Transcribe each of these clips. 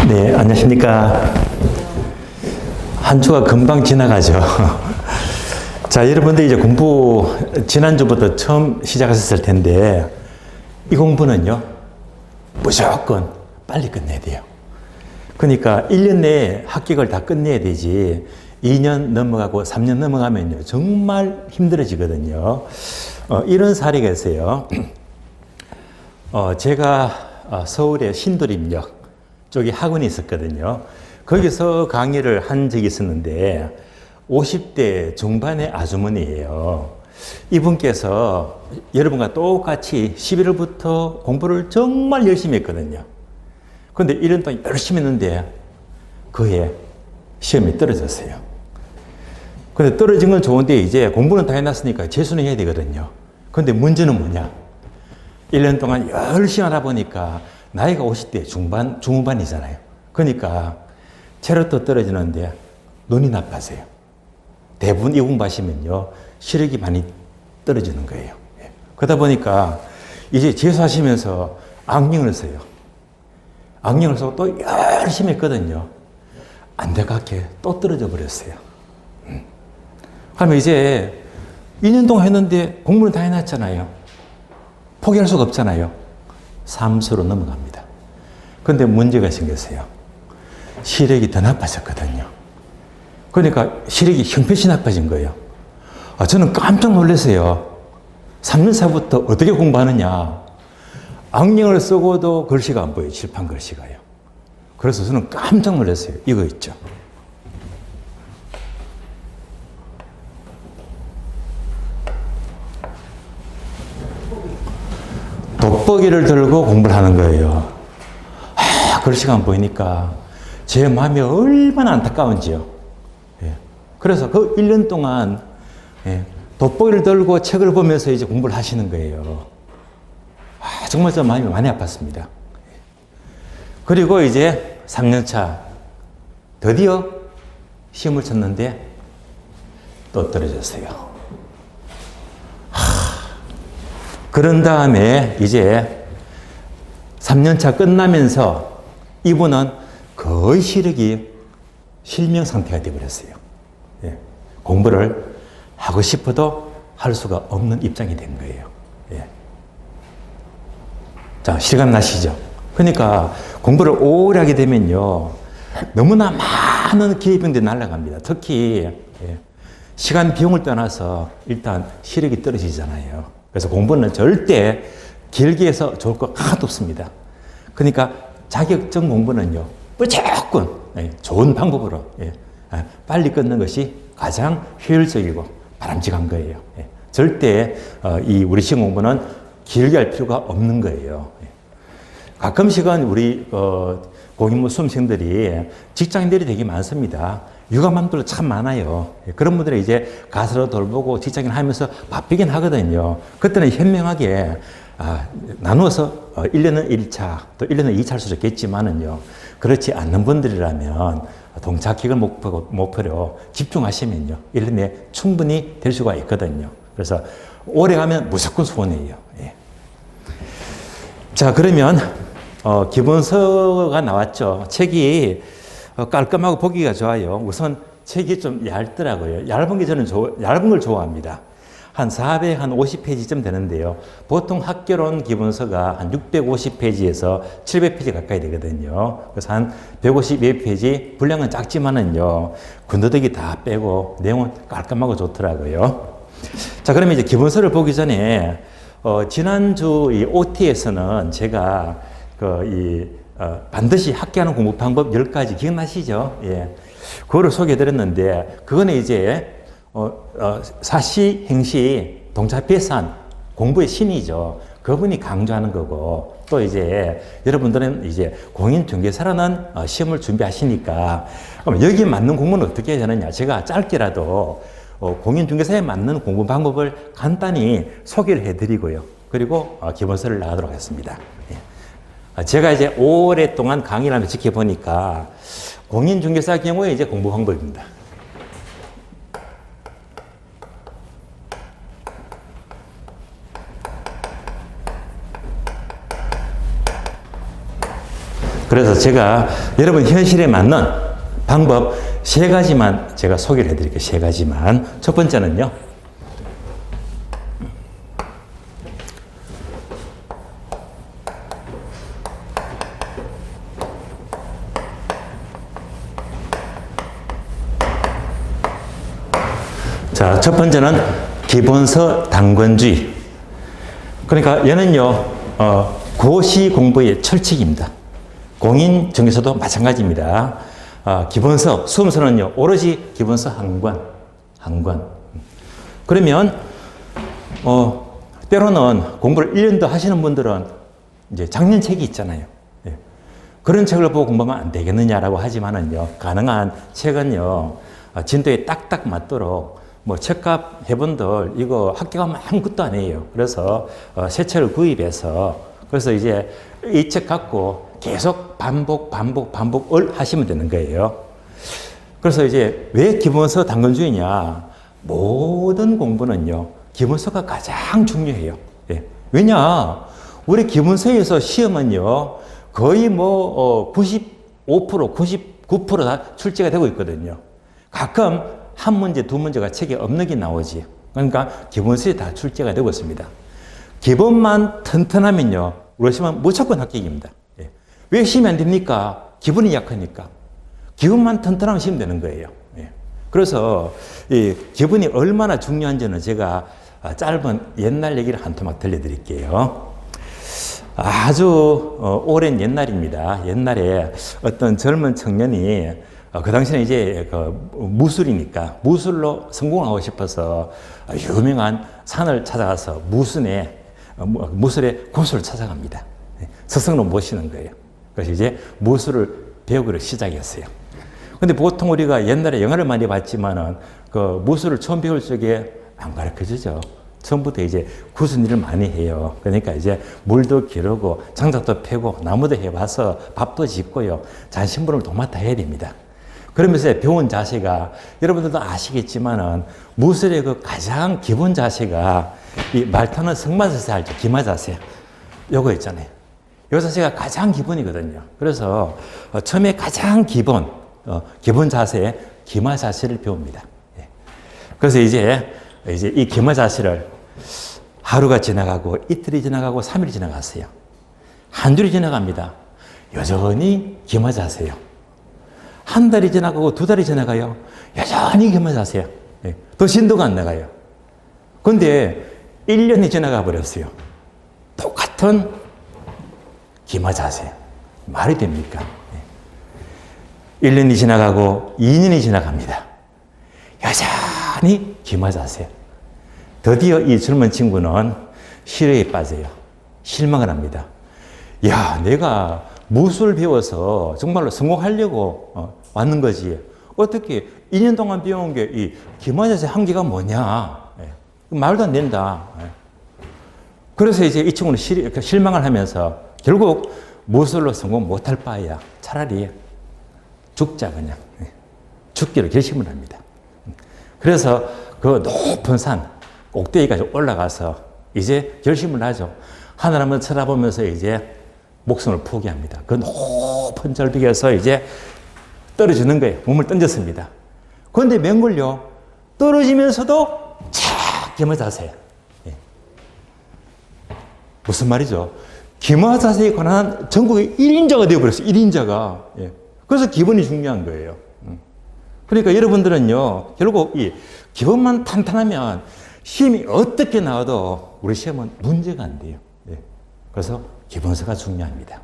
네, 안녕하십니까. 한 주가 금방 지나가죠. 자, 여러분들 이제 공부 지난주부터 처음 시작하셨을 텐데, 이 공부는요, 무조건 빨리 끝내야 돼요. 그러니까 1년 내에 합격을 다 끝내야 되지, 2년 넘어가고 3년 넘어가면요, 정말 힘들어지거든요. 이런 사례가 있어요. 제가 서울의 신도림역 쪽에 학원이 있었거든요. 거기서 강의를 한 적이 있었는데 50대 중반의 아주머니예요. 이분께서 여러분과 똑같이 11월부터 공부를 정말 열심히 했거든요. 그런데 1년 동안 열심히 했는데 그해 시험이 떨어졌어요. 근데 떨어진 건 좋은데 이제 공부는 다 해놨으니까 재수는 해야 되거든요. 그런데 문제는 뭐냐? 1년 동안 열심히 하다 보니까 나이가 50대 중후반이잖아요. 그러니까 체력도 떨어지는데 눈이 나빠져요. 대부분 이 공부하시면요, 시력이 많이 떨어지는 거예요. 그러다 보니까 이제 재수하시면서 악령을 써요. 악령을 쓰고 또 열심히 했거든요. 안타깝게 또 떨어져 버렸어요. 그러면 이제 2년 동안 했는데 공부는 다 해놨잖아요. 포기할 수가 없잖아요. 삼수로 넘어갑니다. 그런데 문제가 생겼어요. 시력이 더 나빠졌거든요. 그러니까 시력이 형편없이 나빠진 거예요. 저는 깜짝 놀랐어요. 3년차부터 어떻게 공부하느냐. 악령을 쓰고도 글씨가 안 보여요. 칠판 글씨가요. 그래서 저는 깜짝 놀랐어요. 이거 있죠. 돋보기를 들고 공부를 하는 거예요. 글씨가 안 보이니까 제 마음이 얼마나 안타까운지요. 그래서 그 1년 동안 돋보기를 들고 책을 보면서 이제 공부를 하시는 거예요. 정말 저 마음이 많이 아팠습니다. 그리고 이제 3년차 드디어 시험을 쳤는데 또 떨어졌어요. 그런 다음에 이제 3년차 끝나면서 이분은 거의 시력이 실명 상태가 되어버렸어요. 공부를 하고 싶어도 할 수가 없는 입장이 된 거예요. 자, 실감 나시죠? 그러니까 공부를 오래 하게 되면요, 너무나 많은 기회비용들이 날아갑니다. 특히 시간 비용을 떠나서 일단 시력이 떨어지잖아요. 그래서 공부는 절대 길게 해서 좋을 것 하나도 없습니다. 그러니까 자격증 공부는요, 무조건 좋은 방법으로 빨리 끊는 것이 가장 효율적이고 바람직한 거예요. 절대 이 우리 시험 공부는 길게 할 필요가 없는 거예요. 가끔씩은 우리 공인무 수험생들이 직장인들이 되게 많습니다. 육아맘들 참 많아요. 그런 분들이 이제 가서로 돌보고 직장인 하면서 바쁘긴 하거든요. 그때는 현명하게 나누어서 1년은 1차, 또 1년은 2차일 수도 있겠지만은요, 그렇지 않는 분들이라면 동차기를 목표로 집중하시면요, 1년에 충분히 될 수가 있거든요. 그래서 오래 가면 무조건 수원이에요. 자, 그러면 기본서가 나왔죠. 책이 깔끔하고 보기가 좋아요. 우선 책이 좀 얇더라고요. 얇은 게 저는 얇은 걸 좋아합니다. 한 450페이지쯤 되는데요. 보통 학교론 기본서가 한 650페이지에서 700페이지 가까이 되거든요. 그래서 한 152페이지, 분량은 작지만은요, 군더더기 다 빼고 내용은 깔끔하고 좋더라고요. 자, 그러면 이제 기본서를 보기 전에 지난주 이 OT에서는 제가 반드시 합격하는 공부 방법 10가지 기억나시죠? 그거를 소개해 드렸는데, 그거는 이제, 사시, 행시, 동사, 배산, 공부의 신이죠. 그분이 강조하는 거고, 또 이제 여러분들은 이제 공인중개사라는 시험을 준비하시니까, 그럼 여기에 맞는 공부는 어떻게 해야 되느냐? 제가 짧게라도 공인중개사에 맞는 공부 방법을 간단히 소개를 해 드리고요. 그리고 기본서를 나가도록 하겠습니다. 제가 이제 오랫동안 강의를 하면서 지켜보니까 공인중개사 경우에 이제 공부 방법입니다. 그래서 제가 여러분 현실에 맞는 방법 3가지만 제가 소개를 해드릴게요. 3가지만. 첫 번째는요. 자, 첫 번째는 기본서 당권주의. 그러니까 얘는요, 고시 공부의 철칙입니다. 공인중개사도 마찬가지입니다. 기본서, 수험서는요, 오로지 기본서 한 권. 그러면, 때로는 공부를 1년 더 하시는 분들은 이제 작년 책이 있잖아요. 예. 그런 책을 보고 공부하면 안 되겠느냐라고 하지만은요, 가능한 책은요, 진도에 딱딱 맞도록 뭐 책값 회원들 이거 학교가면 아무것도 아니에요. 그래서 새 책을 구입해서 그래서 이제 이 책 갖고 계속 반복을 하시면 되는 거예요. 그래서 이제 왜 기본서 당근주의냐? 모든 공부는요 기본서가 가장 중요해요. 예. 왜냐? 우리 기본서에서 시험은요 거의 뭐 95%, 99%다 출제가 되고 있거든요. 가끔 한 문제, 두 문제가 책에 없는 게 나오지. 그러니까 기본서에 다 출제가 되고 있습니다. 기본만 튼튼하면요, 우리 시험은 무조건 합격입니다. 예. 왜 시험이 안 됩니까? 기본이 약하니까. 기본만 튼튼하면 시험 되는 거예요. 예. 그래서 이 기본이 얼마나 중요한지는 제가 짧은 옛날 얘기를 한 토막 들려드릴게요. 아주 오랜 옛날입니다. 옛날에 어떤 젊은 청년이 그 당시에는 이제 무술이니까 무술로 성공하고 싶어서 유명한 산을 찾아가서 무술의 고수를 찾아갑니다. 스승으로 모시는 거예요. 그래서 이제 무술을 배우기를 시작했어요. 근데 보통 우리가 옛날에 영화를 많이 봤지만은 그 무술을 처음 배울 적에 안 가르쳐 주죠. 처음부터 이제 굳은 일을 많이 해요. 그러니까 이제 물도 기르고 장작도 패고 나무도 해봐서 밥도 짓고요. 잔심부름을 도맡아 해야 됩니다. 그러면서 배운 자세가 여러분들도 아시겠지만은 무술의 그 가장 기본 자세가 이 말타는 승마 자세 알죠? 기마 자세. 요거 있잖아요. 요 자세가 가장 기본이거든요. 그래서 처음에 가장 기본 자세, 기마 자세를 배웁니다. 예. 그래서 이제 이 기마 자세를 하루가 지나가고 이틀이 지나가고 3일이 지나갔어요. 한 줄이 지나갑니다. 여전히 기마 자세요. 한 달이 지나가고 2달이 지나가요. 여전히 기마 자세요. 예. 더 진도가 안 나가요. 근데 1년이 지나가 버렸어요. 똑같은 기마 자세. 말이 됩니까? 예. 1년이 지나가고 2년이 지나갑니다. 여전히 기마 자세. 드디어 이 젊은 친구는 실화에 빠져요. 실망을 합니다. 야, 내가 무술 배워서 정말로 성공하려고 왔는 거지. 어떻게 2년 동안 배운 게 이 기마 자세 한계가 뭐냐. 예. 말도 안 된다. 예. 그래서 이제 이 친구는 실망을 하면서 결국 무술로 성공 못할 바에야 차라리 죽자 그냥. 예. 죽기로 결심을 합니다. 그래서 그 높은 산 꼭대기까지 올라가서 이제 결심을 하죠. 하늘 한번 쳐다보면서 이제 목숨을 포기합니다. 그 높은 절벽에서 이제 떨어지는 거예요. 몸을 던졌습니다. 그런데 맹걸요 떨어지면서도 착 기마 자세. 예. 무슨 말이죠? 기마 자세에 관한 전국의 1인자가 되어버렸어요. 1인자가. 예. 그래서 기본이 중요한 거예요. 그러니까 여러분들은요 결국 이 기본만 탄탄하면 시험이 어떻게 나와도 우리 시험은 문제가 안 돼요. 예. 그래서 기본서가 중요합니다.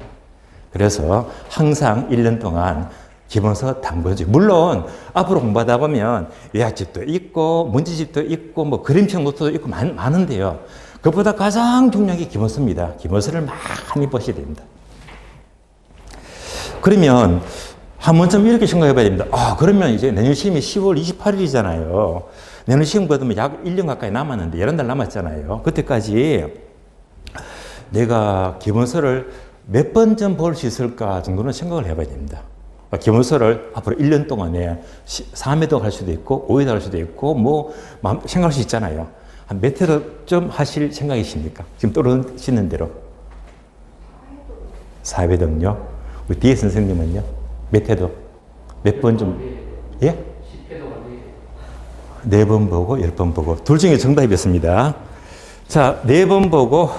그래서 항상 1년 동안 기본서 담궈주죠. 물론 앞으로 공부하다 보면 요약집도 있고 문제집도 있고 뭐 그림책 노트도 있고 많은데요. 그것보다 가장 중요한 게 기본서입니다. 기본서를 많이 보셔야 됩니다. 그러면 한 번쯤 이렇게 생각해 봐야 됩니다. 그러면 이제 내년 시험이 10월 28일이잖아요. 내년 시험 거두면 약 1년 가까이 남았는데 11달 남았잖아요. 그때까지 내가 기본서를 몇 번쯤 볼 수 있을까 정도는 생각을 해봐야 됩니다. 기본서를 앞으로 1년 동안에 3회도 할 수도 있고 5회도 할 수도 있고 뭐 생각할 수 있잖아요. 한 몇 회쯤 하실 생각이십니까? 지금 떨어지는 대로. 4회 등요. 우리 뒤에 선생님은요? 몇 회도? 몇 번 좀, 예? 4번 보고 10번 보고 둘 중에 정답이었습니다. 자, 4번 보고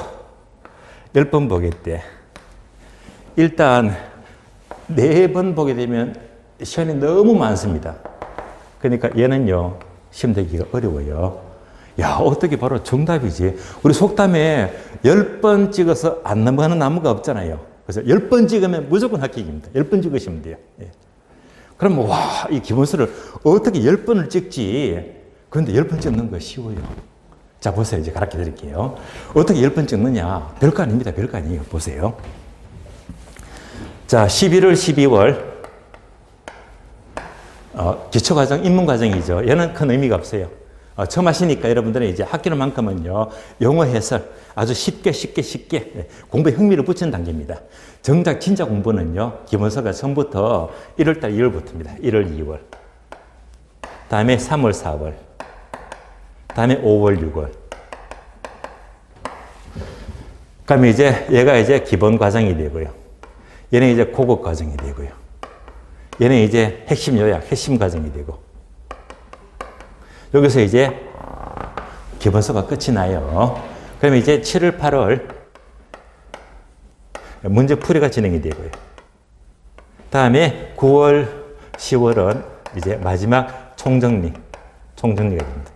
10번 보겠대. 일단 4번 보게 되면 시간이 너무 많습니다. 그러니까 얘는요 시험 되기가 어려워요. 야, 어떻게 바로 정답이지. 우리 속담에 10번 찍어서 안 넘어가는 나무가 없잖아요. 그래서 10번 찍으면 무조건 합격입니다. 10번 찍으시면 돼요. 예. 그럼 와, 이 기본서를 어떻게 10번을 찍지? 그런데 10번 찍는 거 쉬워요. 자, 보세요. 이제 가르쳐 드릴게요. 어떻게 10번 찍느냐? 별거 아닙니다. 별거 아니에요. 보세요. 자, 11월, 12월 기초과정, 입문과정이죠. 얘는 큰 의미가 없어요. 처음 하시니까 여러분들은 이제 학기로만큼은요, 영어 해설 아주 쉽게 공부에 흥미를 붙이는 단계입니다. 정작 진짜 공부는요, 기본서가 처음부터 1월달 2월부터입니다. 1월, 2월. 다음에 3월, 4월. 다음에 5월, 6월. 그러면 이제 얘가 이제 기본 과정이 되고요. 얘는 이제 고급 과정이 되고요. 얘는 이제 핵심 요약, 핵심 과정이 되고. 여기서 이제 기본서가 끝이 나요. 그러면 이제 7월, 8월 문제풀이가 진행이 되고요. 다음에 9월, 10월은 이제 마지막 총정리가 됩니다.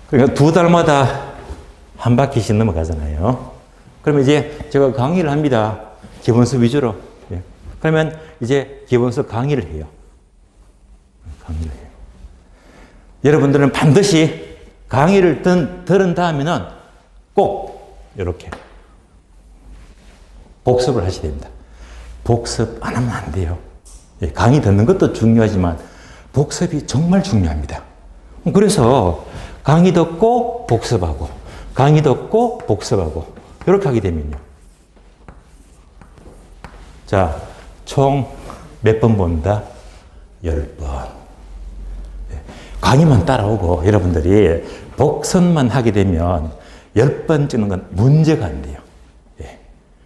그러니까 2달마다 한 바퀴씩 넘어가잖아요. 그러면 이제 제가 강의를 합니다. 기본서 위주로. 예. 그러면 이제 기본서 강의를 해요. 여러분들은 반드시 강의를 들은 다음에는 꼭 이렇게 복습을 하셔야 됩니다. 복습 안 하면 안 돼요. 예, 강의 듣는 것도 중요하지만 복습이 정말 중요합니다. 그래서 강의 듣고 복습하고 강의 듣고 복습하고 이렇게 하게 되면요. 자, 총 몇 번 본다? 10번. 강의만 따라오고 여러분들이 복습만 하게 되면 10번 찍는 건 문제가 안 돼요. 예.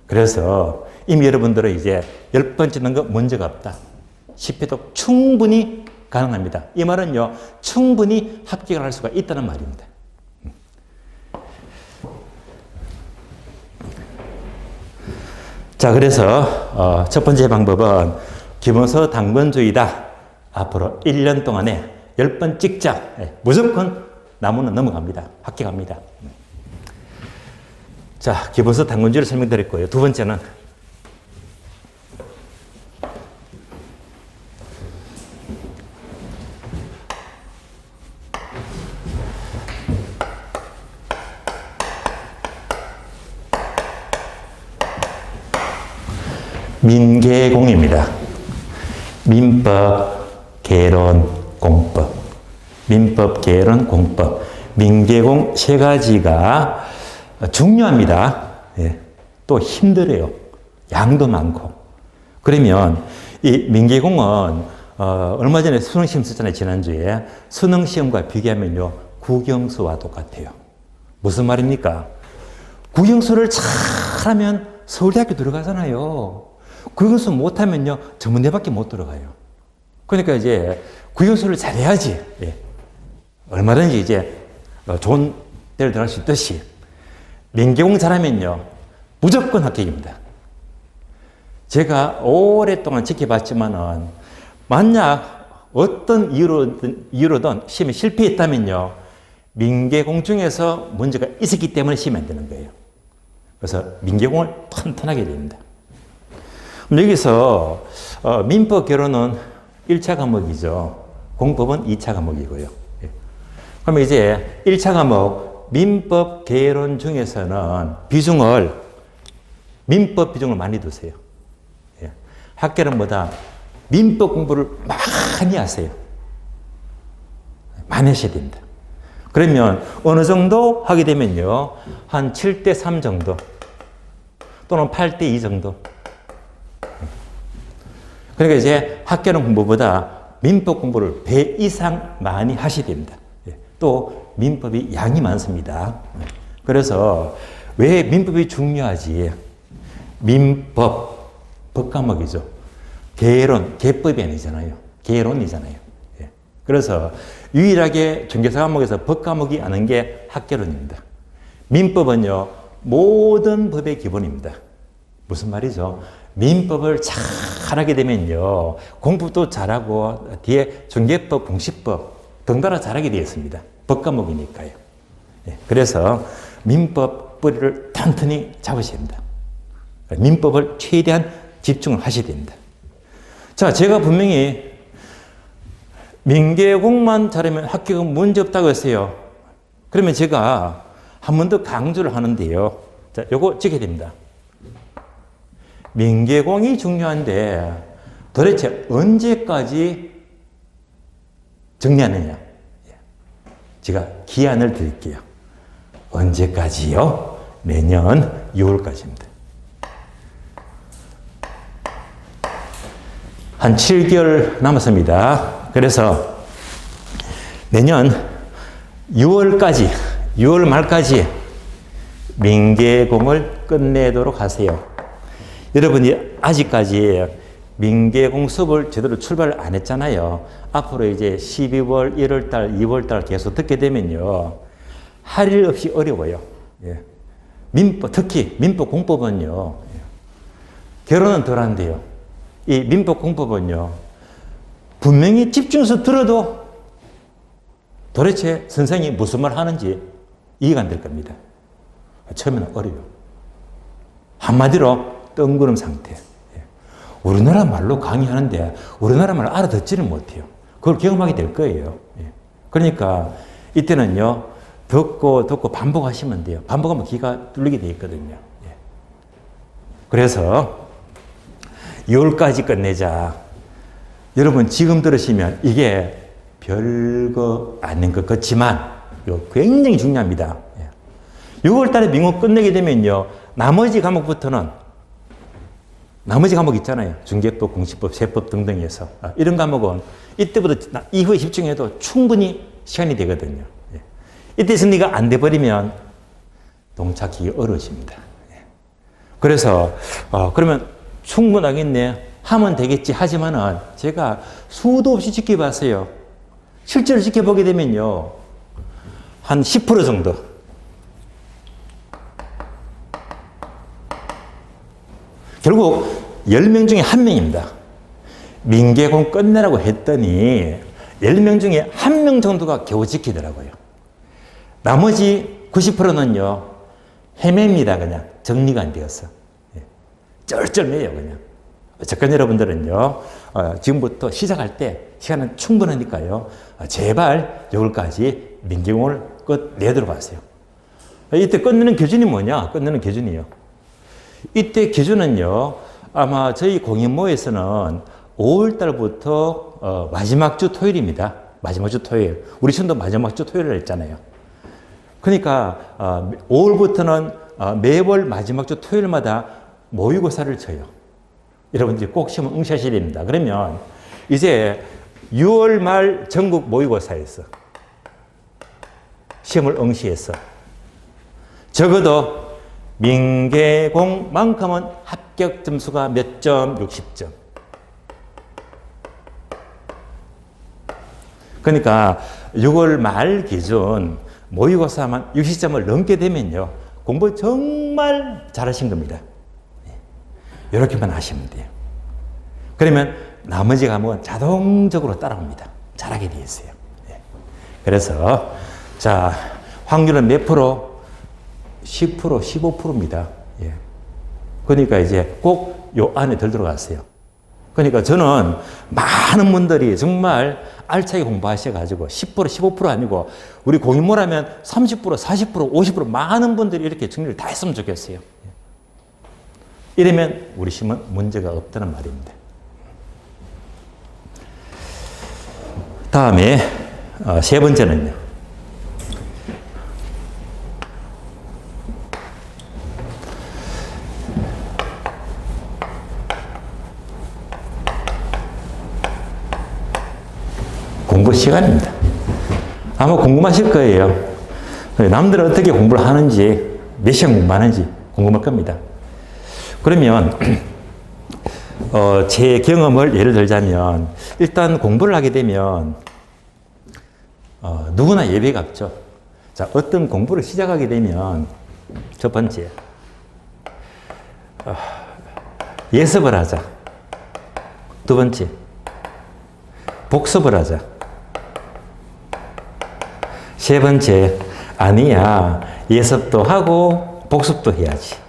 그래서 이미 여러분들은 이제 10번 찍는 건 문제가 없다. 10회도 충분히 가능합니다. 이 말은요, 충분히 합격을 할 수가 있다는 말입니다. 자, 그래서 첫 번째 방법은 기본서 당번주의다. 앞으로 1년 동안에 10번 찍자. 무조건 나무는 넘어갑니다. 합격합니다. 자, 기본서 당번주의를 설명드렸고요. 두 번째는 민계공입니다. 민법, 개론, 공법. 민법, 개론, 공법. 민계공 세 가지가 중요합니다. 예. 또 힘들어요. 양도 많고. 그러면 이 민계공은 얼마 전에 수능시험 썼잖아요. 지난주에. 수능시험과 비교하면요. 국영수와 똑같아요. 무슨 말입니까? 국영수를 잘하면 서울대학교 들어가잖아요. 국영수 못하면요, 전문대밖에 못 들어가요. 그러니까 이제 국영수를 잘해야지. 예. 얼마든지 이제 좋은 데를 들어갈 수 있듯이 민계공 잘하면요, 무조건 합격입니다. 제가 오랫동안 지켜봤지만은 만약 어떤 이유로든 시험에 실패했다면요, 민계공 중에서 문제가 있었기 때문에 시험이 안 되는 거예요. 그래서 민계공을 튼튼하게 됩니다. 여기서 민법 개론은 1차 과목이죠. 공법은 2차 과목이고요. 예. 그러면 이제 1차 과목 민법 개론 중에서는 민법 비중을 많이 두세요. 예. 학개론보다 민법 공부를 많이 하세요. 많이 하셔야 됩니다. 그러면 어느 정도 하게 되면요, 한 7대 3 정도 또는 8대 2 정도. 그러니까 이제 학개론 공부보다 민법 공부를 배 이상 많이 하셔야 됩니다. 또 민법이 양이 많습니다. 그래서 왜 민법이 중요하지? 민법, 법 과목이죠. 계론, 계법이 아니잖아요. 계론이잖아요. 예. 그래서 유일하게 전교사 과목에서 법 과목이 아는 게 학계론입니다. 민법은요, 모든 법의 기본입니다. 무슨 말이죠? 민법을 잘하게 되면요, 공부도 잘하고 뒤에 전개법, 공시법 덩달아 잘하게 되었습니다. 법 과목이니까요. 예. 그래서 민법 뿌리를 튼튼히 잡으셔야 됩니다. 민법을 최대한 집중을 하셔야 됩니다. 자, 제가 분명히 민계공만 잘하면 합격은 문제 없다고 했어요. 그러면 제가 한 번 더 강조를 하는데요. 자, 요거 지켜야 됩니다. 민계공이 중요한데 도대체 언제까지 정리하느냐? 제가 기한을 드릴게요. 언제까지요? 내년 6월까지입니다. 한 7개월 남았습니다. 그래서 내년 6월까지, 6월 말까지 민계공을 끝내도록 하세요. 여러분이 아직까지 민계공 수업을 제대로 출발을 안 했잖아요. 앞으로 이제 12월, 1월달, 2월달 계속 듣게 되면요, 할 일 없이 어려워요. 예. 민법, 특히 민법 공법은요, 결혼은 덜 한대요. 이 민법 공법은요, 분명히 집중해서 들어도 도대체 선생님이 무슨 말 하는지 이해가 안 될 겁니다. 처음에는 어려워요. 한마디로 뜬구름 상태. 우리나라 말로 강의하는데 우리나라 말을 알아듣지를 못해요. 그걸 경험하게 될 거예요. 그러니까 이때는요, 듣고 반복하시면 돼요. 반복하면 귀가 뚫리게 돼 있거든요. 그래서 6월까지 끝내자. 여러분 지금 들으시면 이게 별거 아닌 것 같지만 이거 굉장히 중요합니다. 6월 달에 민국 끝내게 되면요, 나머지 과목부터는, 나머지 과목 있잖아요. 중개법, 공시법, 세법 등등에서 이런 과목은 이때부터 이후에 집중해도 충분히 시간이 되거든요. 이때 정리가 안 돼버리면 동착하기 어려워집니다. 그래서 그러면 충분하겠네, 하면 되겠지 하지만은 제가 수도 없이 지켜봤어요. 실제로 지켜보게 되면요, 한 10% 정도. 결국 10명 중에 1명입니다. 민계공 끝내라고 했더니 10명 중에 1명 정도가 겨우 지키더라고요. 나머지 90%는요, 헤맵니다. 그냥 정리가 안 되었어. 쩔쩔매요, 그냥. 저건 여러분들은요, 지금부터 시작할 때 시간은 충분하니까요, 제발 6월까지 민계공을 끝내도록 하세요. 이때 끝내는 기준이 뭐냐? 끝내는 기준이요. 이때 기준은요, 아마 저희 공인모에서는 5월달부터 마지막 주 토요일입니다. 마지막 주 토요일. 우리 시험도 마지막 주 토요일을 했잖아요. 그러니까 5월부터는 매월 마지막 주 토요일마다 모의고사를 쳐요. 여러분들이 꼭 시험 응시하셔야 됩니다. 그러면 이제 6월 말 전국 모의고사에서 시험을 응시해서 적어도 민계공만큼은 합격 점수가 몇 점? 60점. 그러니까 6월 말 기준 모의고사만 60점을 넘게 되면요, 공부 정말 잘하신 겁니다. 이렇게만 하시면 돼요. 그러면 나머지 과목은 자동적으로 따라옵니다. 잘하게 되어 있어요. 그래서 자, 확률은 몇 프로? 10%, 15%입니다. 그러니까 이제 꼭 요 안에 들 들어갔어요. 그러니까 저는 많은 분들이 정말 알차게 공부하셔가지고 10%, 15% 아니고 우리 공인모라면 30%, 40%, 50% 많은 분들이 이렇게 정리를 다 했으면 좋겠어요. 이러면 우리 시험은 문제가 없다는 말입니다. 다음에 세 번째는요, 공부 시간입니다. 아마 궁금하실 거예요. 남들은 어떻게 공부를 하는지, 몇 시간 공부하는지 궁금할 겁니다. 그러면 제 경험을 예를 들자면 일단 공부를 하게 되면 누구나 예배가 없죠. 자, 어떤 공부를 시작하게 되면 첫 번째 예습을 하자. 두 번째 복습을 하자. 세 번째 아니야 예습도 하고 복습도 해야지.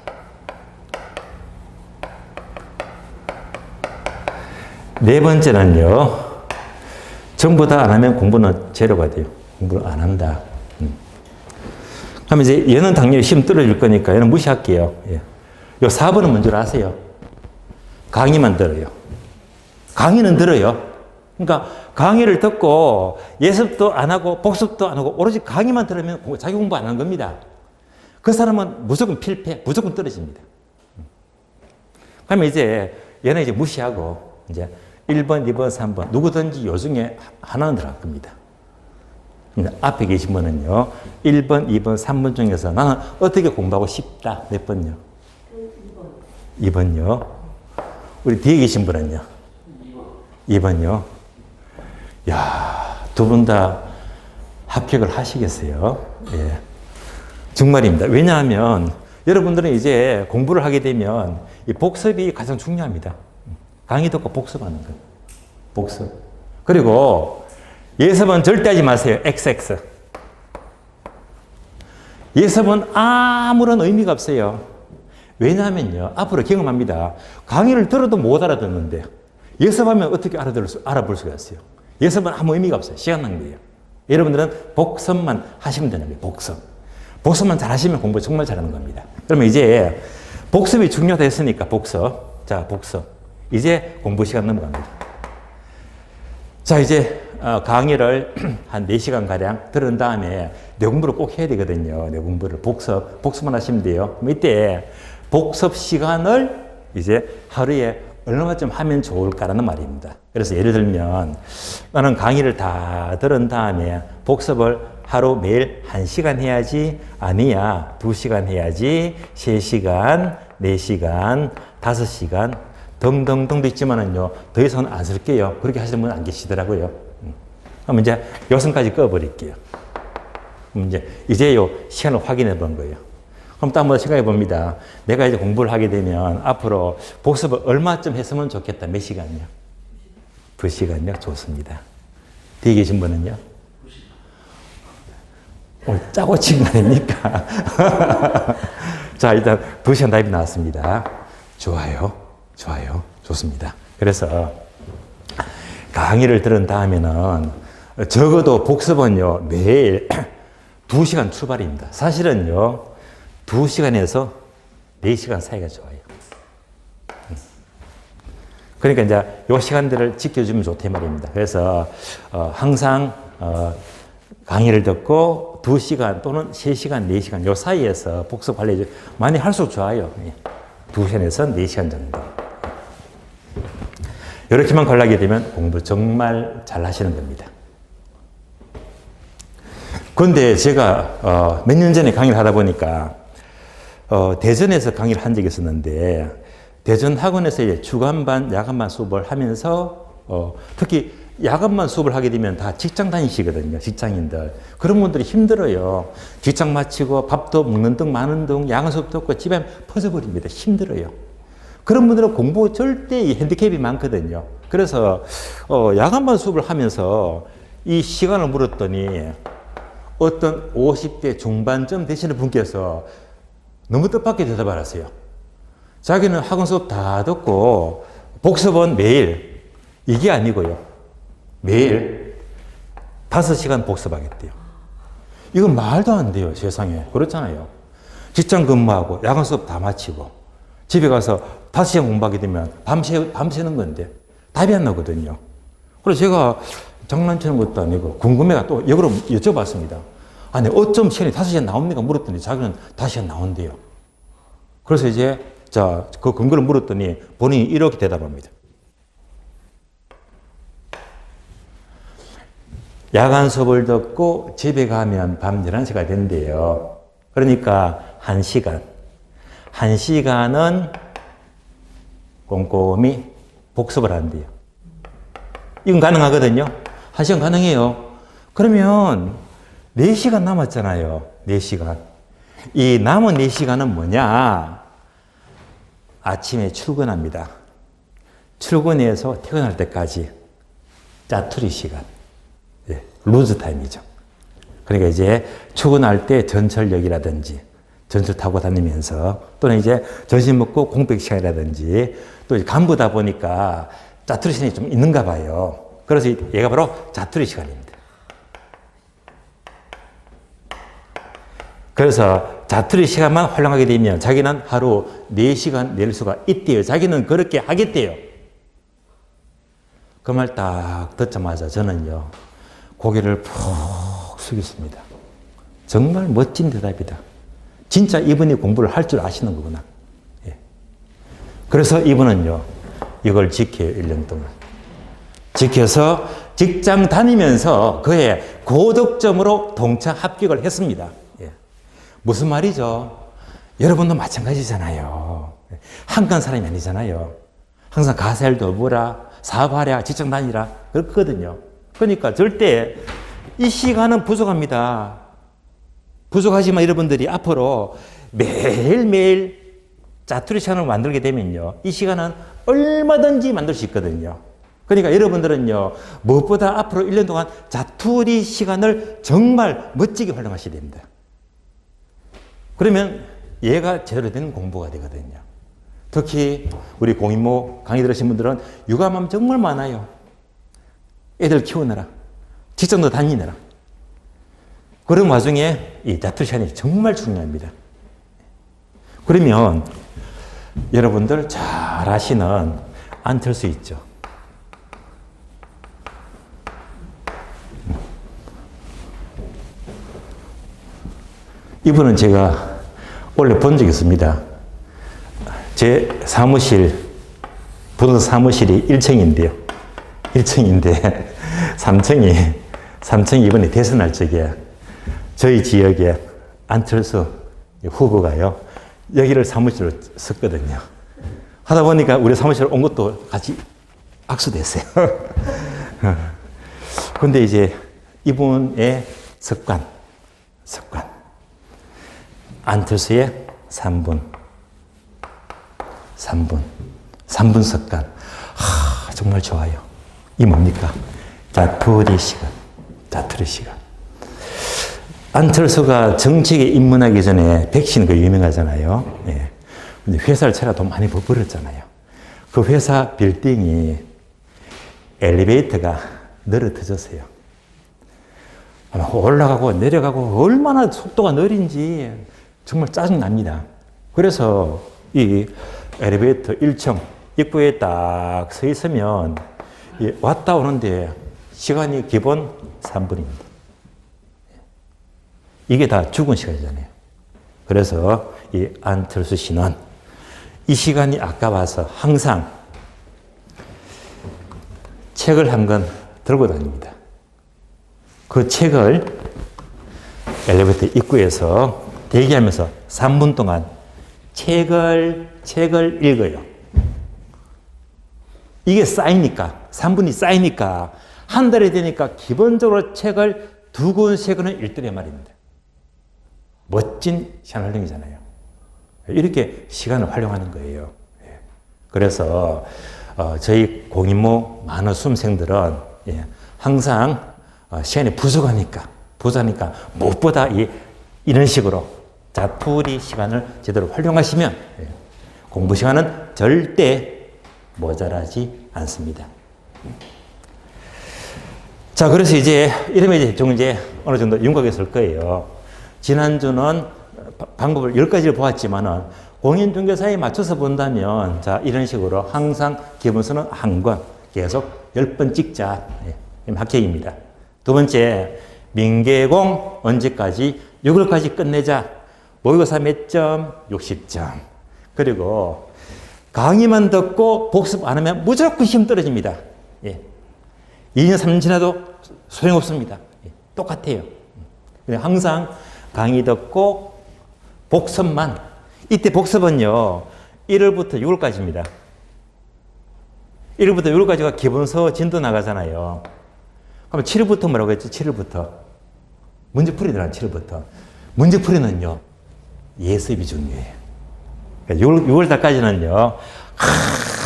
네 번째는요, 전부 다 안 하면 공부는 제로가 돼요. 공부를 안 한다. 그러면 이제 얘는 당연히 시험 떨어질 거니까 얘는 무시할게요. 예. 요 4번은 뭔지 아세요? 강의만 들어요. 강의는 들어요. 그러니까 강의를 듣고 예습도 안 하고 복습도 안 하고 오로지 강의만 들으면 자기 공부 안 하는 겁니다. 그 사람은 무조건 필패, 무조건 떨어집니다. 그러면 이제 얘는 이제 무시하고 이제 1번, 2번, 3번 누구든지 요 중에 하나는 들어갈 겁니다. 앞에 계신 분은요 1번, 2번, 3번 중에서 나는 어떻게 공부하고 싶다. 몇 번요? 2번요. 우리 뒤에 계신 분은요? 2번요. 야, 두 분 다 합격을 하시겠어요? 예. 정말입니다. 왜냐하면 여러분들은 이제 공부를 하게 되면 이 복습이 가장 중요합니다. 강의 듣고 복습하는 거예요. 복습. 그리고 예습은 절대 하지 마세요. XX. 예습은 아무런 의미가 없어요. 왜냐하면요. 앞으로 경험합니다. 강의를 들어도 못 알아듣는데 예습하면 어떻게 알아볼 수가 있어요. 예습은 아무 의미가 없어요. 시간 낭비예요. 여러분들은 복습만 하시면 되는 거예요. 복습. 복습만 잘 하시면 공부 정말 잘하는 겁니다. 그러면 이제 복습이 중요하다 했으니까 복습. 자, 복습. 이제 공부 시간 넘어갑니다. 자, 이제 강의를 한 4시간 가량 들은 다음에 내 공부를 꼭 해야 되거든요. 내 공부를 복습만 하시면 돼요. 그럼 이때 복습 시간을 이제 하루에 얼마쯤 하면 좋을까라는 말입니다. 그래서 예를 들면 나는 강의를 다 들은 다음에 복습을 하루 매일 1시간 해야지. 아니야. 2시간 해야지. 3시간, 4시간, 5시간 등등등도 있지만은요. 더 이상은 안 쓸게요. 그렇게 하시는 분은 안 계시더라고요. 그럼 이제 여기까지 꺼버릴게요. 그럼 이제 요 시간을 확인해 본 거예요. 그럼 또 한번 생각해 봅니다. 내가 이제 공부를 하게 되면 앞으로 복습을 얼마쯤 했으면 좋겠다. 몇 시간요? 2시간요? 좋습니다. 뒤에 계신 분은요? 짜고 친 거 아닙니까? 자, 일단 2시간 답이 나왔습니다. 좋아요. 좋아요. 좋습니다. 그래서 강의를 들은 다음에는 적어도 복습은요, 매일 2시간 출발입니다. 사실은요, 2시간에서 4시간 사이가 좋아요. 그러니까 이제 요 시간들을 지켜주면 좋다 말입니다. 그래서 항상 강의를 듣고 2시간 또는 3시간, 4시간 요 사이에서 복습 관리 많이 할수록 좋아요. 2시간에서 4시간 정도. 이렇게만 관리하게 되면 공부 정말 잘 하시는 겁니다. 그런데 제가 몇 년 전에 강의를 하다 보니까 대전에서 강의를 한 적이 있었는데 대전 학원에서 이제 주간반, 야간반 수업을 하면서 특히 야간반 수업을 하게 되면 다 직장 다니시거든요. 직장인들. 그런 분들이 힘들어요. 직장 마치고 밥도 먹는 등 마는 등 야간 수업 듣고 집에 퍼져버립니다. 힘들어요. 그런 분들은 공부 절대 이 핸디캡이 많거든요. 그래서 야간반 수업을 하면서 이 시간을 물었더니 어떤 50대 중반쯤 되시는 분께서 너무 뜻밖의 대답을 하세요. 자기는 학원 수업 다 듣고 복습은 매일 이게 아니고요. 매일 5시간 복습하겠대요. 이건 말도 안 돼요. 세상에. 그렇잖아요. 직장 근무하고 야간 수업 다 마치고 집에 가서 5시간 공부하게 되면 밤새는 건데 답이 안 나거든요. 그래서 제가 장난치는 것도 아니고 궁금해가 또 역으로 여쭤봤습니다. 아니 어쩜 시간이 5시간 나옵니까? 물었더니 자기는 5시간 나온대요. 그래서 이제 그 근거를 물었더니 본인이 이렇게 대답합니다. 야간 수업을 듣고 집에 가면 밤 11시가 된대요. 그러니까 1시간. 1시간은 꼼꼼히 복습을 하는데요. 이건 가능하거든요. 1시간 가능해요. 그러면 4시간 남았잖아요. 4시간. 이 남은 4시간은 뭐냐? 아침에 출근합니다. 출근해서 퇴근할 때까지 짜투리 시간. 예, 루즈 타임이죠. 그러니까 이제 출근할 때 전철역이라든지 전철 타고 다니면서 또는 이제 점심 먹고 공백 시간이라든지 또 간부다 보니까 짜투리 시간이 좀 있는가 봐요. 그래서 얘가 바로 짜투리 시간입니다. 그래서 자투리 시간만 활용하게 되면 자기는 하루 4시간 낼 수가 있대요. 자기는 그렇게 하겠대요. 그 말 딱 듣자마자 저는요, 고개를 푹 숙였습니다. 정말 멋진 대답이다. 진짜 이분이 공부를 할 줄 아시는 거구나. 예. 그래서 이분은요, 이걸 지켜요, 1년 동안. 지켜서 직장 다니면서 그의 고득점으로 동차 합격을 했습니다. 예. 무슨 말이죠? 여러분도 마찬가지잖아요. 한간 사람이 아니잖아요. 항상 가사일도 뭐라, 사업하랴, 직장 다니라, 그렇거든요. 그러니까 절대 이 시간은 부족합니다. 부족하지만 여러분들이 앞으로 매일매일 짜투리 시간을 만들게 되면요, 이 시간은 얼마든지 만들 수 있거든요. 그러니까 여러분들은요, 무엇보다 앞으로 1년 동안 자투리 시간을 정말 멋지게 활용하셔야 됩니다. 그러면 얘가 제대로 된 공부가 되거든요. 특히 우리 공인모 강의 들으신 분들은 육아맘 정말 많아요. 애들 키우느라, 직장도 다니느라. 그런 와중에 이 자투리 시간이 정말 중요합니다. 그러면 여러분들 잘 아시는 안철수 있죠. 이분은 제가 원래 본 적이 있습니다. 제 사무실, 부동산 사무실이 1층인데요. 1층인데 3층이 이번에 대선할 적에 저희 지역에 안철수 후보가요, 여기를 사무실로 썼거든요. 하다 보니까 우리 사무실 온 것도 같이 악수됐어요. 근데 이제 이분의 습관. 안철수의 3분 습관. 정말 좋아요. 이 뭡니까? 자투리 시간. 안철수가 정치에 입문하기 전에 백신 그 유명하잖아요. 예. 근데 회사를 차려 돈 많이 벌었잖아요. 그 회사 빌딩이 엘리베이터가 늘어뜨졌어요. 올라가고 내려가고 얼마나 속도가 느린지 정말 짜증납니다. 그래서 이 엘리베이터 1층 입구에 딱 서 있으면 왔다 오는데 시간이 기본 3분입니다. 이게 다 죽은 시간이잖아요. 그래서 이 안철수 씨는 이 시간이 아까워서 항상 책을 한 권 들고 다닙니다. 그 책을 엘리베이터 입구에서 대기하면서 3분 동안 책을 읽어요. 이게 쌓이니까, 3분이 쌓이니까, 한 달이 되니까 기본적으로 책을 2권, 3권은 읽더란 말입니다. 멋진 시간 활용이잖아요. 이렇게 시간을 활용하는 거예요. 그래서 저희 공인모 많은 수험생들은 항상 시간이 부족하니까 무엇보다 이런 식으로 자투리 시간을 제대로 활용하시면 공부 시간은 절대 모자라지 않습니다. 자, 그래서 이러면 이제 어느 정도 윤곽이 설 거예요. 지난주는 방법을 10가지를 보았지만은 공인중개사에 맞춰서 본다면, 자, 이런 식으로 항상 기본서는 한 권 계속 10번 찍자. 합격입니다. 두 번째, 민계공 언제까지? 6월까지 끝내자. 모의고사 몇 점? 60점. 그리고 강의만 듣고 복습 안 하면 무조건 시험 떨어집니다. 2년, 3년 지나도 소용없습니다. 똑같아요. 항상 강의 듣고 복습만. 이때 복습은요, 1월부터 6월까지입니다. 1일부터 6일까지가 기본서 진도 나가잖아요. 그럼 7일부터 뭐라고 했죠? 7일부터. 문제풀이 들어간 7일부터. 문제풀이는요, 예습이 중요해요. 그러니까 6월 달까지는요,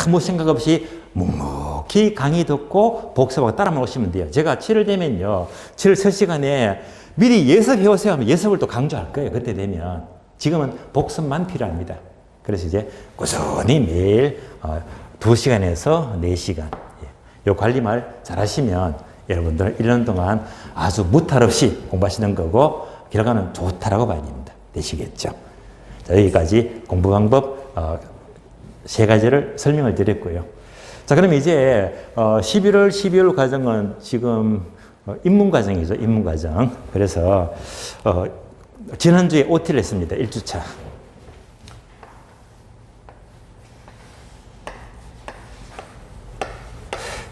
아무 생각 없이 묵묵히 강의 듣고 복습하고 따라만 오시면 돼요. 제가 7월 되면요, 7월 첫 시간에 미리 예습해 오세요 하면 예습을 또 강조할 거예요. 그때 되면. 지금은 복습만 필요합니다. 그래서 이제 꾸준히 매일 2시간에서 4시간. 요 관리만 잘 하시면 여러분들 1년 동안 아주 무탈 없이 공부하시는 거고 결과는 좋다라고 봐야 됩니다. 되시겠죠? 자, 여기까지 공부 방법 3가지를 설명을 드렸고요. 자, 그럼 이제 11월, 12월 과정은 지금 입문 과정이죠. 입문 과정. 그래서 지난주에 OT를 했습니다. 1주차.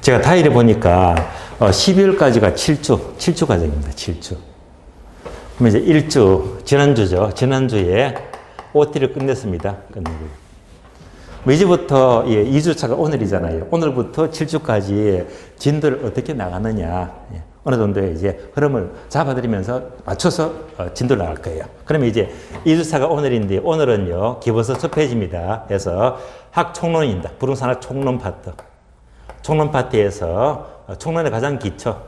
제가 다이를 보니까 12월까지가 7주 과정입니다. 7주. 그럼 이제 1주, 지난주죠. 지난주에 OT를 끝냈습니다. 끝내고. 이제부터 2주차가 오늘이잖아요. 오늘부터 7주까지 진도를 어떻게 나가느냐. 어느 정도의 이제 흐름을 잡아드리면서 맞춰서 진도를 나갈 거예요. 그러면 이제 2주차가 오늘인데 오늘은요, 기본서 첫 페이지입니다. 그래서 학총론입니다. 부동산학 총론 파트. 총론 파트에서 총론의 가장 기초,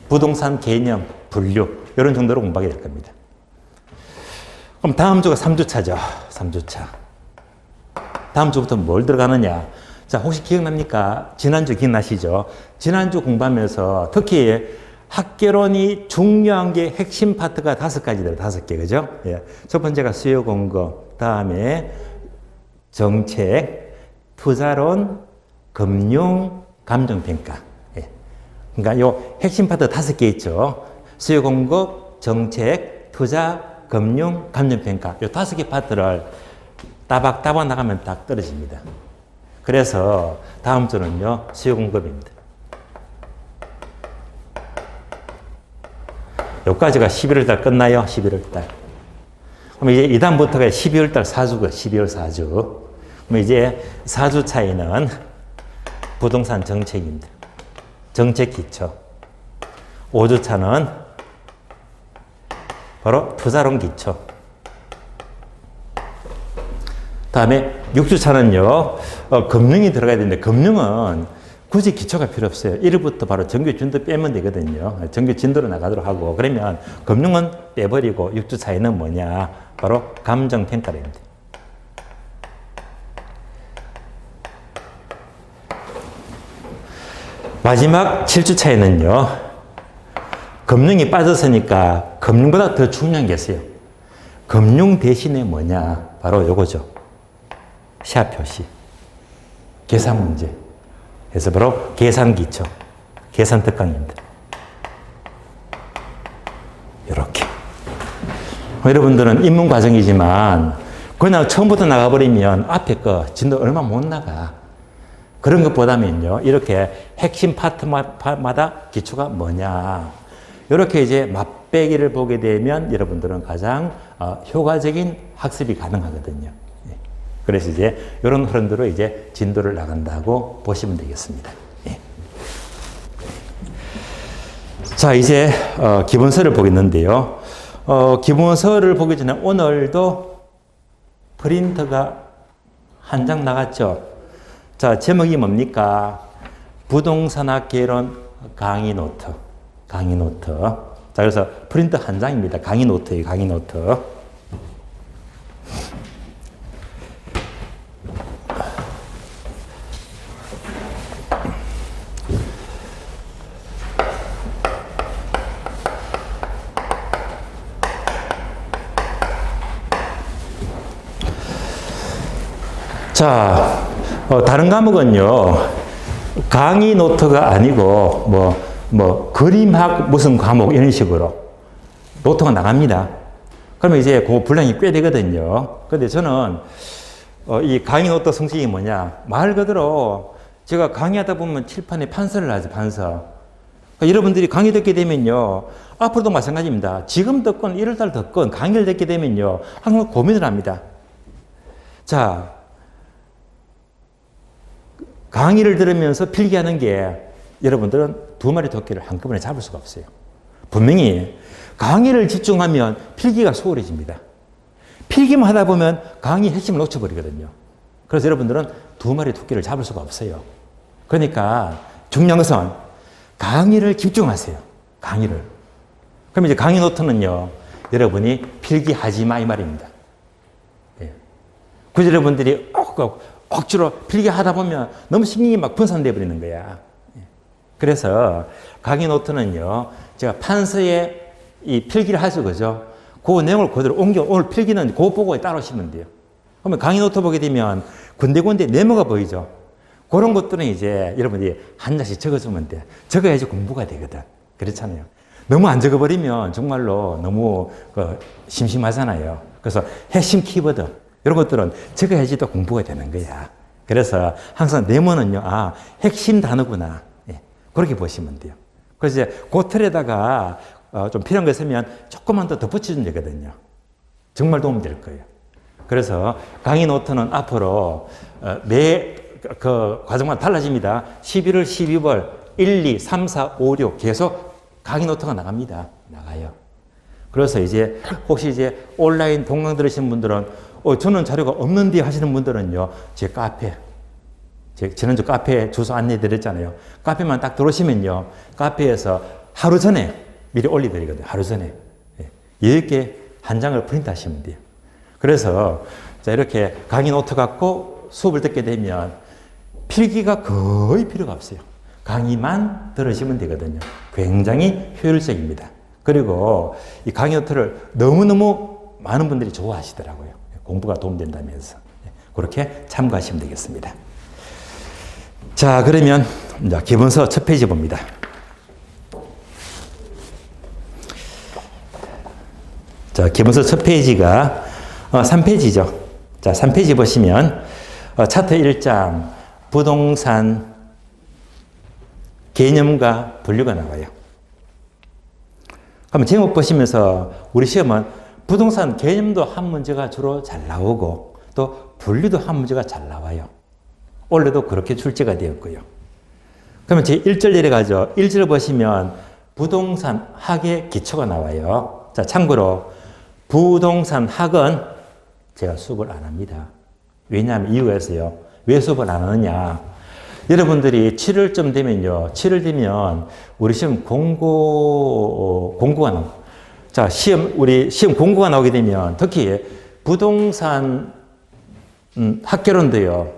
부동산 개념, 분류, 이런 정도로 공부하게 될 겁니다. 그럼 다음 주가 3주차죠. 3주차. 다음 주부터 뭘 들어가느냐. 자, 혹시 기억납니까? 지난주 기억나시죠? 지난주 공부하면서 특히 학개론이 중요한 게 핵심 파트가 5가지더라고요. 5개, 그죠? 예. 첫 번째가 수요 공급, 다음에 정책, 투자론, 금융, 감정평가. 예. 그러니까 요 핵심 파트 5개 있죠. 수요 공급, 정책, 투자, 금융, 감정평가. 요 5개 파트를 따박따박 나가면 딱 떨어집니다. 그래서 다음 주는요, 수요 공급입니다. 여기까지가 11월 달 끝나요. 11월 달. 그럼 이제 이 다음부터가 12월 달 4주가 12월 4주. 그럼 이제 4주 차이는 부동산 정책입니다. 정책 기초. 5주 차는 바로 투자론 기초. 다음에 6주 차는요, 금융이 들어가야 되는데, 금융은 굳이 기초가 필요 없어요. 1일부터 바로 정규 진도 빼면 되거든요. 정규 진도로 나가도록 하고, 그러면 금융은 빼버리고 6주 차이는 뭐냐? 바로 감정평가입니다. 마지막 7주 차이는요, 금융이 빠졌으니까 금융보다 더 중요한 게 있어요. 금융 대신에 뭐냐? 바로 요거죠. 시합 표시. 계산 문제. 그래서 바로 계산 기초. 계산 특강입니다. 이렇게. 여러분들은 입문 과정이지만 그냥 처음부터 나가버리면 앞에 거 진도 얼마 못 나가. 그런 것보다는요, 이렇게 핵심 파트마다 기초가 뭐냐. 이렇게 이제 맛배기를 보게 되면 여러분들은 가장 효과적인 학습이 가능하거든요. 그래서 이제 이런 흐름대로 이제 진도를 나간다고 보시면 되겠습니다. 예. 자, 이제 기본서를 보겠는데요. 기본서를 보기 전에 오늘도 프린트가 한 장 나갔죠. 자, 제목이 뭡니까? 부동산학 개론 강의 노트. 강의 노트. 자, 그래서 프린트 한 장입니다. 강의 노트예요. 강의 노트. 자, 다른 과목은요, 강의 노트가 아니고, 그림학 무슨 과목 이런 식으로 노트가 나갑니다. 그러면 이제 그 분량이 꽤 되거든요. 근데 저는, 이 강의 노트 성격이 뭐냐, 말 그대로 제가 강의하다 보면 칠판에 판서를 하죠, 판서. 그러니까 여러분들이 강의 듣게 되면요, 앞으로도 마찬가지입니다. 지금 듣건 1월달 듣건 강의를 듣게 되면요, 항상 고민을 합니다. 자, 강의를 들으면서 필기하는 게 여러분들은 두 마리 토끼를 한꺼번에 잡을 수가 없어요. 분명히 강의를 집중하면 필기가 수월해집니다. 필기만 하다 보면 강의 핵심을 놓쳐버리거든요. 그래서 여러분들은 두 마리 토끼를 잡을 수가 없어요. 그러니까 중요한 것은 강의를 집중하세요. 강의를. 그럼 이제 강의 노트는요, 여러분이 필기하지 마 이 말입니다. 예. 그래서 여러분들이 억지로 필기하다 보면 너무 신경이 막 분산돼 버리는 거야. 예. 그래서 강의 노트는요, 제가 판서에 이 필기를 하죠, 그죠? 그 내용을 그대로 오늘 필기는 그거 보고 따라오시면 돼요. 그러면 강의 노트 보게 되면 군데군데 네모가 보이죠? 그런 것들은 이제 여러분이 한 장씩 적어주면 돼. 적어야지 공부가 되거든. 그렇잖아요. 너무 안 적어버리면 정말로 너무 심심하잖아요. 그래서 핵심 키워드, 이런 것들은 적어야지 또 공부가 되는 거야. 그래서 항상 네모는요, 핵심 단어구나. 예, 그렇게 보시면 돼요. 그래서 이제 그 틀에다가 좀 필요한 거 있으면 조금만 더 덧붙여주면 되거든요. 정말 도움이 될 거예요. 그래서 강의 노트는 앞으로 매 과정마다 달라집니다. 11월, 12월, 1, 2, 3, 4, 5, 6 계속 강의 노트가 나갑니다. 나가요. 그래서 이제 혹시 이제 온라인 동강 들으신 분들은 저는 자료가 없는데 하시는 분들은요, 제 카페, 지난주 카페 주소 안내 드렸잖아요. 카페만 딱 들어오시면요, 카페에서 하루 전에 미리 올려드리거든요. 하루 전에. 10개 한 장을 프린트 하시면 돼요. 그래서 자, 이렇게 강의 노트 갖고 수업을 듣게 되면 필기가 거의 필요가 없어요. 강의만 들으시면 되거든요. 굉장히 효율적입니다. 그리고 이 강의 노트를 너무너무 많은 분들이 좋아하시더라고요. 공부가 도움된다면서. 그렇게 참고하시면 되겠습니다. 자, 그러면 이제 기본서 첫 페이지 봅니다. 자, 기본서 첫 페이지가 3페이지죠. 자, 3페이지 보시면 차트 1장 부동산 개념과 분류가 나와요. 그럼 제목 보시면서 우리 시험은 부동산 개념도 한 문제가 주로 잘 나오고 또 분류도 한 문제가 잘 나와요. 원래도 그렇게 출제가 되었고요. 그러면 제 1절 내려가죠. 1절 보시면 부동산 학의 기초가 나와요. 자, 참고로 부동산 학은 제가 수업을 안 합니다. 왜냐하면 이유가 있어요. 왜 수업을 안 하느냐. 여러분들이 7월쯤 되면요. 7월 되면 우리 시험 공고가 나옵니다. 자, 우리 시험 공고가 나오게 되면 특히 부동산 학개론도요.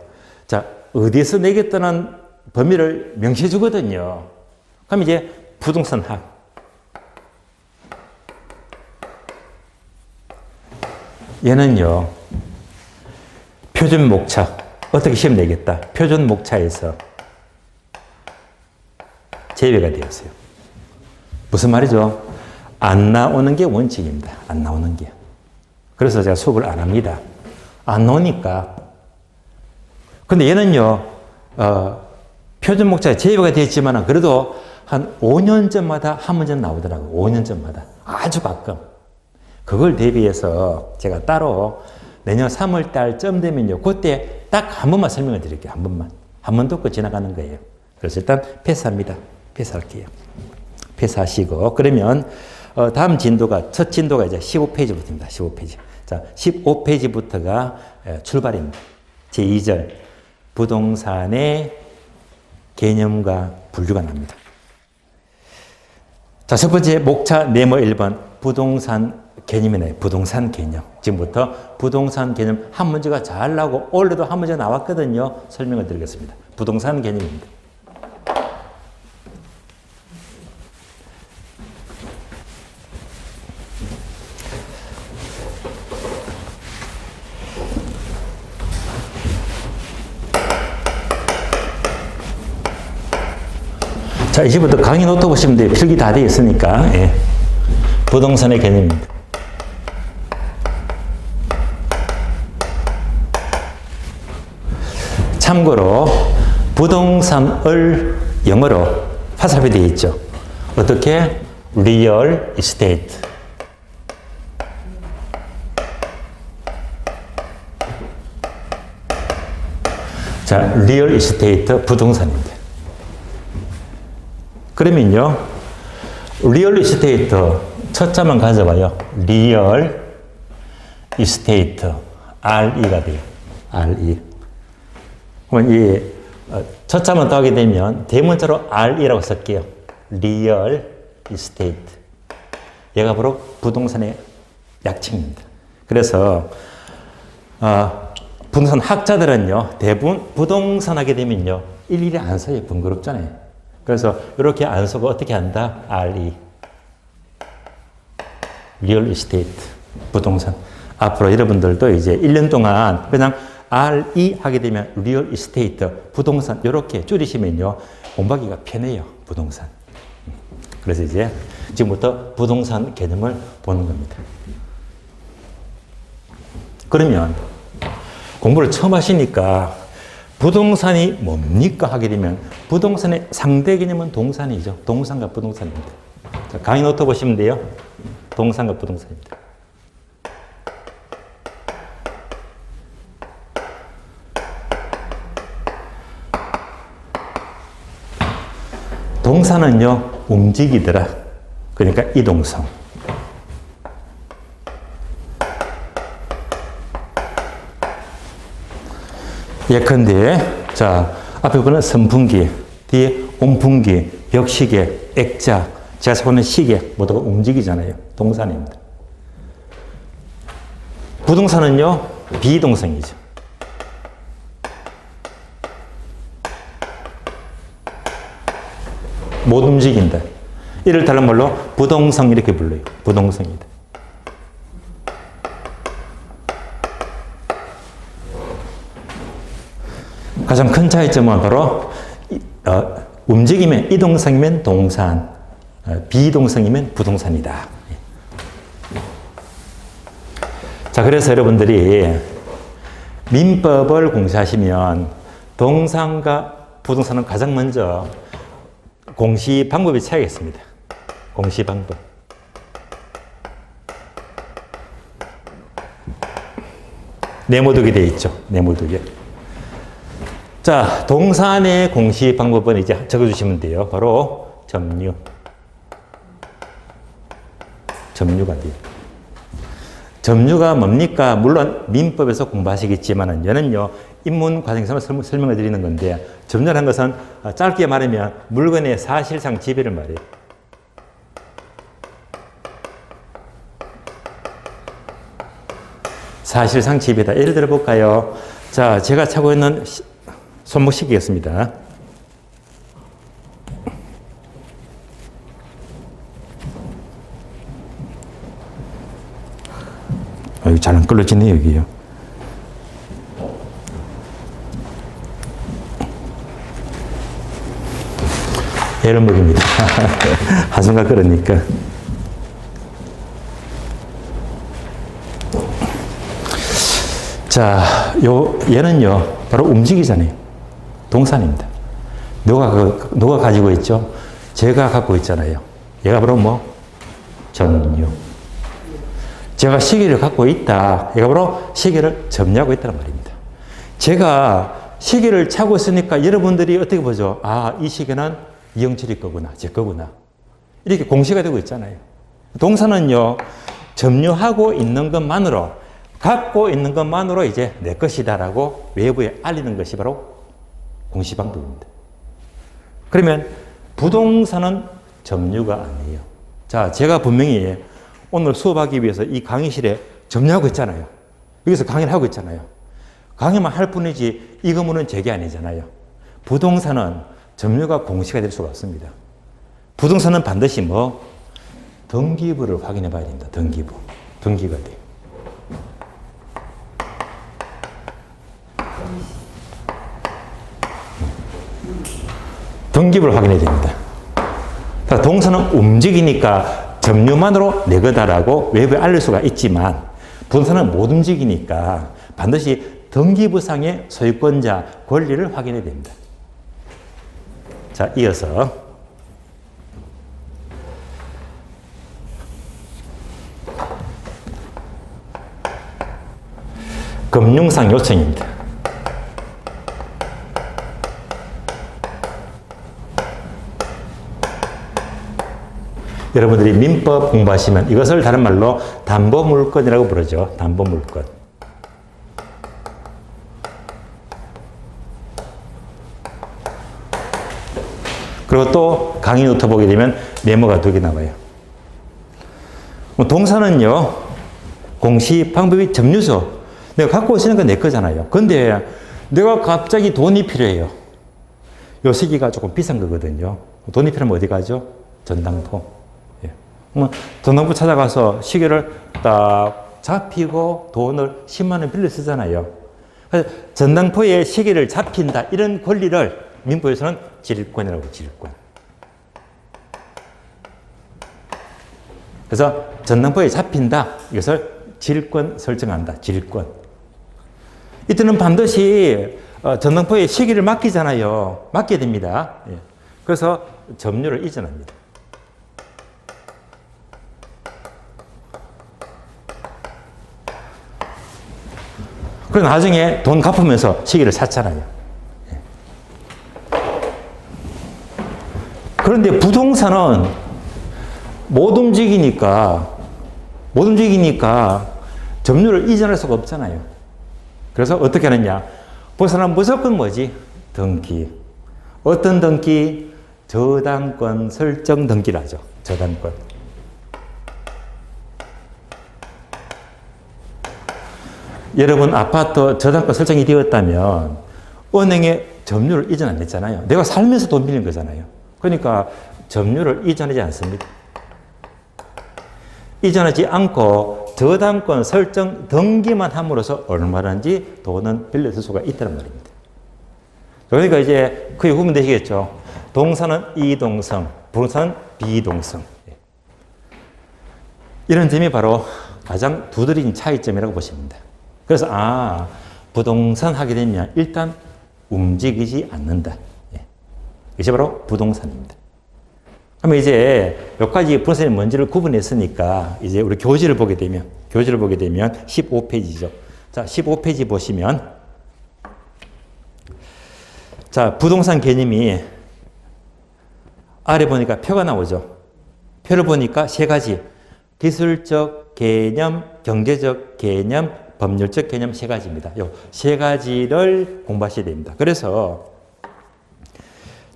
자, 어디서 내겠다는 범위를 명시해 주거든요. 그럼 이제 부동산 학. 얘는요, 표준 목차. 어떻게 시험 내겠다. 표준 목차에서 제외가 되었어요. 무슨 말이죠? 안 나오는 게 원칙입니다. 안 나오는 게. 그래서 제가 수업을 안 합니다. 안 나오니까. 근데 얘는요, 표준 목차에 제외가 되었지만 그래도 한 5년 전마다 한 문제 나오더라고요. 5년 전마다. 아주 가끔. 그걸 대비해서 제가 따로 내년 3월 달쯤 되면요. 그때 딱 한 번만 설명을 드릴게요. 한 번만. 한 번 듣고 지나가는 거예요. 그래서 일단 패스합니다. 패스할게요. 패스하시고. 그러면 다음 진도가, 첫 진도가 이제 15페이지부터입니다. 15페이지. 자, 15페이지부터가 출발입니다. 제2절. 부동산의 개념과 분류가 납니다. 자, 첫 번째 목차 네모 1번. 부동산 개념이네. 부동산 개념. 지금부터 부동산 개념 한 문제가 잘 나오고 원래도 한 문제 나왔거든요. 설명을 드리겠습니다. 부동산 개념입니다. 자, 이제부터 강의 노트 보시면 돼요. 필기 다 되어 있으니까. 예. 부동산의 개념입니다. 참고로 부동산을 영어로 화살표 되어 있죠. 어떻게? Real Estate. 자, 리얼 이스테이트 부동산입니다. 그러면요, 리얼 이스테이트 첫 자만 가져봐요. 리얼 이스테이트 RE가 돼요. RE. 그러면 이 첫 자만 더하게 되면 대문자로 RE라고 쓸게요. 리얼 이스테이트. 얘가 바로 부동산의 약칭입니다. 그래서 부동산 학자들은요, 대부분 부동산 하게 되면요, 일일이 안 써요. 번거롭잖아요. 그래서 이렇게 안 쓰고 어떻게 한다? RE. 리얼 이스테이트. 부동산. 앞으로 여러분들도 이제 1년 동안 그냥 RE 하게 되면 리얼 이스테이트. 부동산. 이렇게 줄이시면요, 공부하기가 편해요. 부동산. 그래서 이제 지금부터 부동산 개념을 보는 겁니다. 그러면 공부를 처음 하시니까 부동산이 뭡니까 하게 되면 부동산의 상대 개념은 동산이죠. 동산과 부동산입니다. 자, 강의 노트 보시면 돼요. 동산과 부동산입니다. 동산은요, 움직이더라. 그러니까 이동성. 예컨대, 자, 앞에 보는 선풍기, 뒤에 온풍기, 벽시계, 액자, 제가 보는 시계, 모두가 움직이잖아요. 동산입니다. 부동산은요, 비동성이죠. 못 움직인다. 이를 다른 말로 부동성 이렇게 불러요. 부동성이다. 가장 큰 차이점은 바로 움직이면 이동성이면 동산, 비동성이면 부동산이다. 자, 그래서 여러분들이 민법을 공시하시면 동산과 부동산은 가장 먼저 공시 방법이 차이가 있습니다. 공시 방법. 네모두개 되어 있죠. 네모두개. 자, 동산의 공시 방법은 이제 적어주시면 돼요. 바로 점유. 점유가 돼요. 점유가 뭡니까? 물론 민법에서 공부하시겠지만은 얘는요, 입문 과정에서 설명을 드리는 건데, 점유라는 것은 짧게 말하면 물건의 사실상 지배를 말해요. 사실상 지배다. 예를 들어 볼까요? 자, 제가 차고 있는 손목 시계였습니다. 잘 안 끌어지네요, 여기요. 에러먹입니다. 한순간 끌으니까. 자, 얘는요, 바로 움직이잖아요. 동산입니다. 누가 가지고 있죠? 제가 갖고 있잖아요. 얘가 바로 뭐? 점유. 제가 시계를 갖고 있다. 얘가 바로 시계를 점유하고 있다는 말입니다. 제가 시계를 차고 있으니까 여러분들이 어떻게 보죠? 아, 이 시계는 이영철이 거구나, 제 거구나. 이렇게 공시가 되고 있잖아요. 동사는요, 점유하고 있는 것만으로, 갖고 있는 것만으로 이제 내 것이다라고 외부에 알리는 것이 바로 공시 방법입니다. 그러면 부동산은 점유가 아니에요. 자, 제가 분명히 오늘 수업하기 위해서 이 강의실에 점유하고 있잖아요. 여기서 강의를 하고 있잖아요. 강의만 할 뿐이지 이 건물은 제게 아니잖아요. 부동산은 점유가 공시가 될 수가 없습니다. 부동산은 반드시 뭐? 등기부를 확인해 봐야 됩니다. 등기부. 등기가 돼요. 등기부를 확인해야 됩니다. 동산은 움직이니까 점유만으로 내 거다라고 외부에 알릴 수가 있지만 부동산은 못 움직이니까 반드시 등기부상의 소유권자 권리를 확인해야 됩니다. 자, 이어서 금융상 요청입니다. 여러분들이 민법 공부하시면 이것을 다른 말로 담보물권이라고 부르죠. 담보물권. 그리고 또 강의 노트 보게 되면 메모가 2개 나와요. 동사는요, 공시, 방법이 점유서. 내가 갖고 오시는 건 내 거잖아요. 근데 내가 갑자기 돈이 필요해요. 요 시기가 조금 비싼 거거든요. 돈이 필요하면 어디 가죠? 전당포. 예. 전당포 찾아가서 시계를 딱 잡히고 돈을 10만 원 빌려 쓰잖아요. 그래서 전당포에 시계를 잡힌다. 이런 권리를 민법에서는 질권이라고, 질권. 그래서 전당포에 잡힌다. 이것을 질권 설정한다. 질권. 이때는 반드시 전당포에 시기를 맡기잖아요. 맡게 됩니다. 예. 그래서 점유를 이전합니다. 그리고 나중에 돈 갚으면서 시기를 샀잖아요. 예. 그런데 부동산은 못 움직이니까 점유를 이전할 수가 없잖아요. 그래서 어떻게 하느냐? 부동산은 무조건 뭐지? 등기. 어떤 등기? 저당권 설정 등기라죠. 저당권. 여러분 아파트 저당권 설정이 되었다면 은행에 점유를 이전 안 했잖아요. 내가 살면서 돈 빌린 거잖아요. 그러니까 점유를 이전하지 않습니다. 이전하지 않고 저당권 설정 등기만 함으로써 얼마든지 돈은 빌려줄 수가 있다는 말입니다. 그러니까 이제 그게 구분 되시겠죠. 동사는 이동성, 부동산은 비동성. 이런 점이 바로 가장 두드러진 차이점이라고 보시면 됩니다. 그래서 부동산 하게 되면 일단 움직이지 않는다. 이것이 바로 부동산입니다. 그러면 이제 여기까지 부동산이 뭔지를 구분했으니까 이제 우리 교재를 보게 되면 15페이지죠. 자, 15페이지 보시면 자, 부동산 개념이 아래 보니까 표가 나오죠. 표를 보니까 3가지. 기술적 개념, 경제적 개념, 법률적 개념 3가지입니다. 요 3가지를 공부하셔야 됩니다. 그래서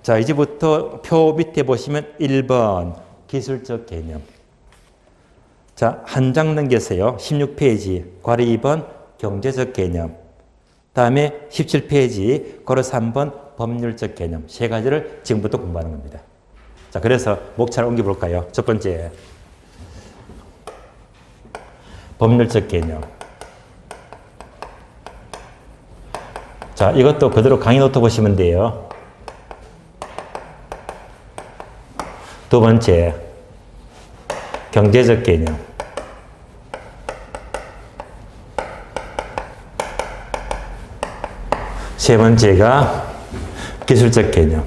자, 이제부터 표 밑에 보시면 1번 기술적 개념. 자, 한 장 넘겼어요. 16페이지 괄호 2번 경제적 개념. 다음에 17페이지 괄호 3번 법률적 개념. 3가지를 지금부터 공부하는 겁니다. 자, 그래서 목차를 옮겨볼까요? 첫 번째 법률적 개념. 자, 이것도 그대로 강의 노트 보시면 돼요. 두 번째, 경제적 개념. 세 번째가 기술적 개념.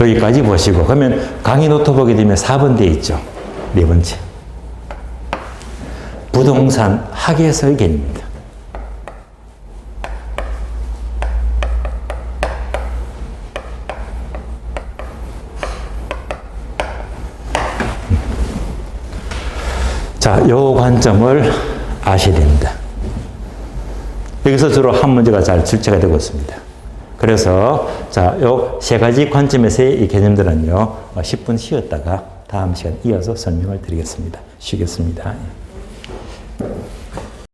여기까지 보시고, 그러면 강의 노트 보게 되면 4번 되어 있죠. 네 번째. 부동산 학에서의 개념입니다. 자, 요 관점을 아셔야 됩니다. 여기서 주로 한 문제가 잘 출제가 되고 있습니다. 그래서 자, 요 3가지 관점에서의 이 개념들은요, 10분 쉬었다가 다음 시간 이어서 설명을 드리겠습니다. 쉬겠습니다.